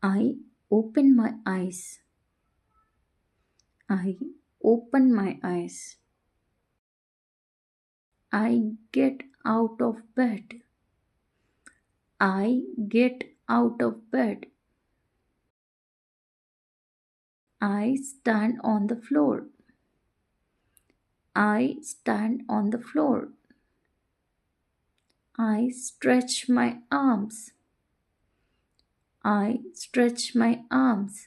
I open my eyes. I open my eyes. I get out of bed. I get out of bed. I stand on the floor. I stand on the floor. I stretch my arms. I stretch my arms.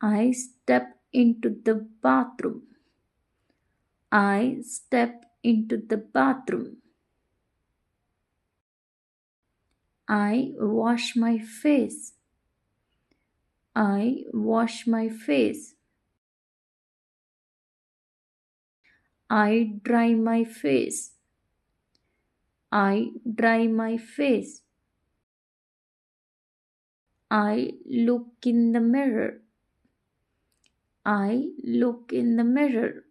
I step into the bathroom. I step into the bathroom. I wash my face. I wash my face. I dry my face. I dry my face. I look in the mirror. I look in the mirror.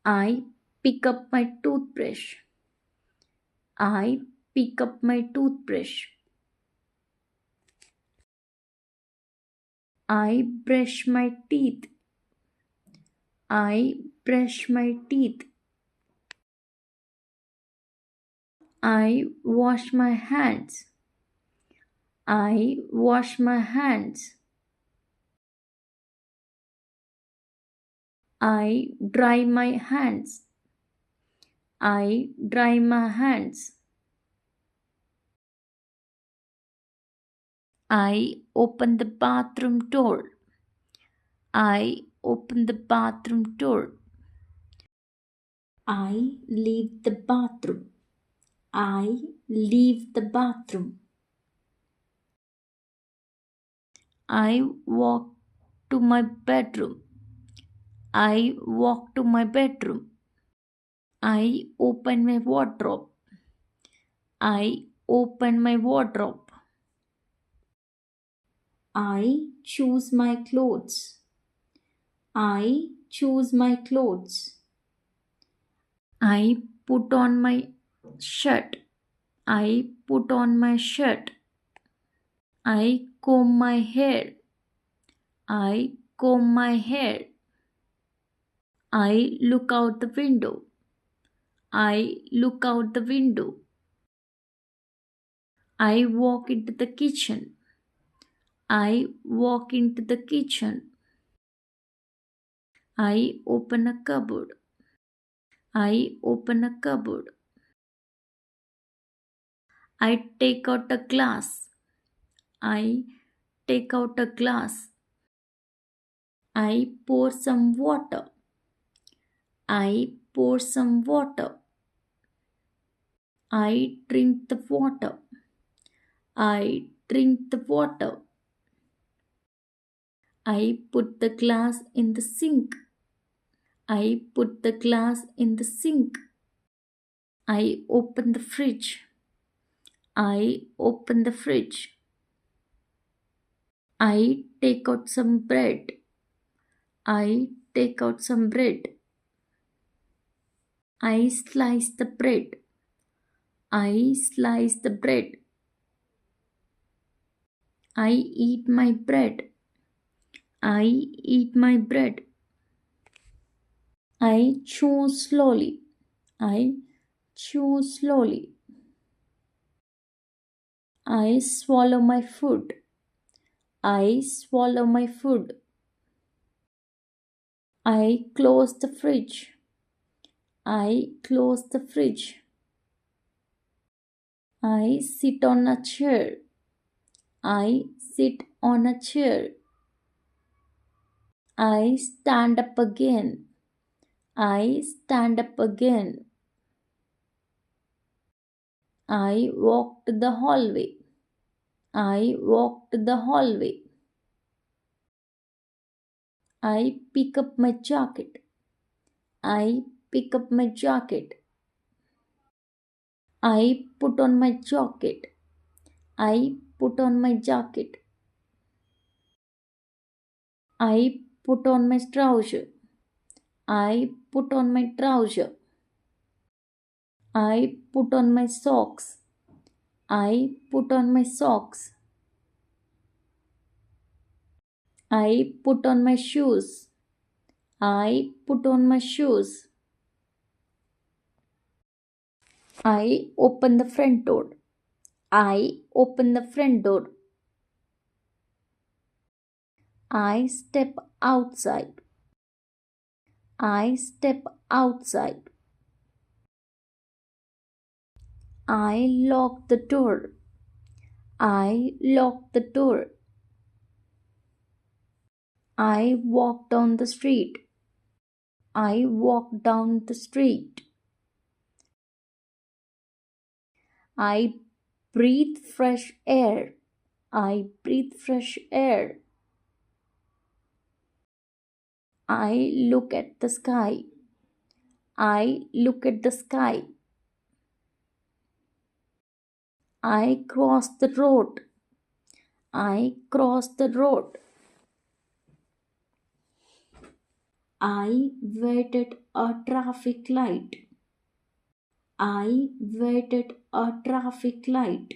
I pick up my toothbrush. I pick up my toothbrush. I brush my teeth. I brush my teeth. I wash my hands. I wash my hands. I dry my hands. I dry my hands. I open the bathroom door. I open the bathroom door. I leave the bathroom. I leave the bathroom. I walk to my bedroom. I walk to my bedroom. I open my wardrobe. I open my wardrobe. I choose my clothes. I choose my clothes. I put on my shirt. I put on my shirt. I comb my hair. I comb my hair. I look out the window. I look out the window. I walk into the kitchen. I walk into the kitchen. I open a cupboard. I open a cupboard. I take out a glass. I take out a glass. I pour some water. I pour some water. I drink the water. I drink the water. I put the glass in the sink. I put the glass in the sink. I open the fridge. I open the fridge. I take out some bread. I take out some bread. I slice the bread. I slice the bread. I eat my bread. I eat my bread. I chew slowly. I chew slowly. I swallow my food. I swallow my food. I close the fridge. I close the fridge. I sit on a chair. I sit on a chair. I stand up again. I stand up again. I walk to the hallway. I walk to the hallway. I pick up my jacket. I pick up my jacket. I put on my jacket. I put on my jacket. I put on my trouser. I put on my trouser. I put on my socks. I put on my socks. I put on my shoes. I put on my shoes. I open the front door. I open the front door. I step outside. I step outside. I lock the door. I lock the door. I walk down the street. I walk down the street. I breathe fresh air. I breathe fresh air. I look at the sky. I look at the sky. I cross the road. I cross the road. I waited a traffic light. I waited a traffic light.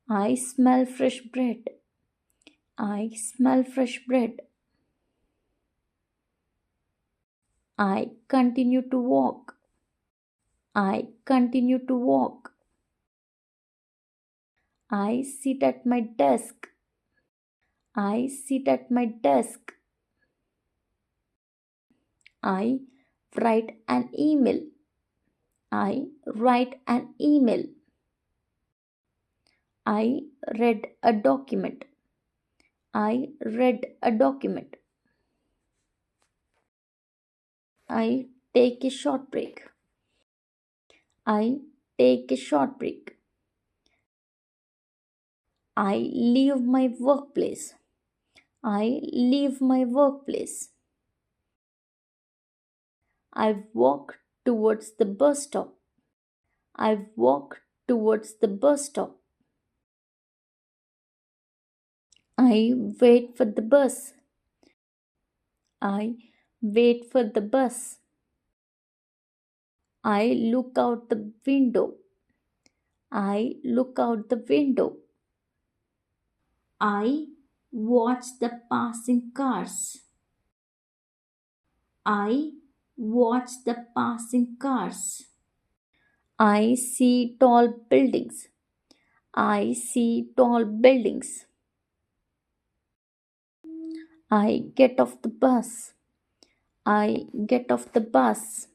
I smell fresh bread. I smell fresh bread. I continue to walk. I continue to walk. I sit at my desk. I sit at my desk. I write an email. I write an email. I read a document. I read a document. I take a short break. I take a short break. I leave my workplace. I leave my workplace. I walk towards the bus stop. I walk towards the bus stop. I wait for the bus. I wait for the bus. I look out the window. I look out the window. I watch the passing cars. I watch the passing cars. I see tall buildings. I see tall buildings. I get off the bus. I get off the bus.